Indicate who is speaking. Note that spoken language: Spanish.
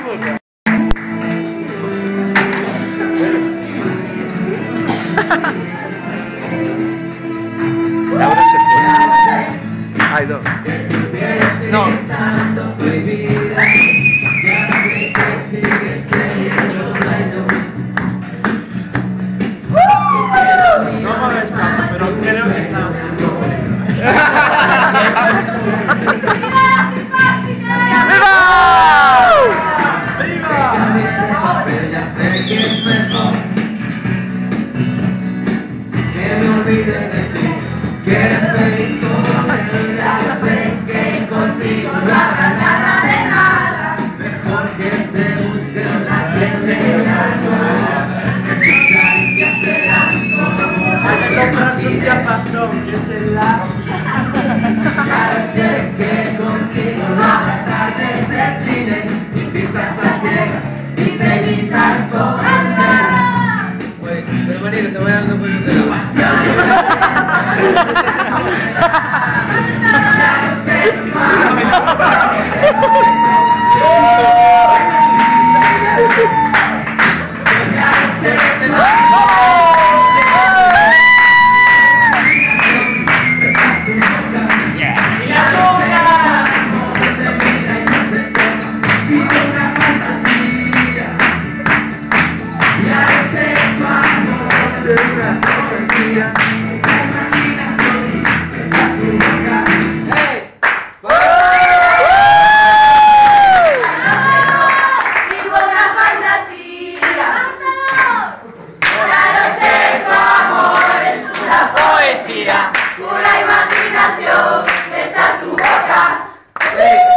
Speaker 1: puta. Ahora se fue. Hay dos. No. No me hagas caso, pero creo que están haciendo.
Speaker 2: Que me olvide de ti, que eres feliz toda la vida. Sé que contigo no habrá nada de nada. Mejor que te busque la que te gana. Que tus caricias serán como
Speaker 1: Lo corazón ya pasó, que es el lago.
Speaker 2: ya sé que contigo no habrá tardes de cine, ni fiestas ciegas, ni pelitas cojandas.
Speaker 3: Oye, pero María, que te voy a dar un pollo de la base.
Speaker 4: Pura imaginación, besa tu boca.
Speaker 3: Hey.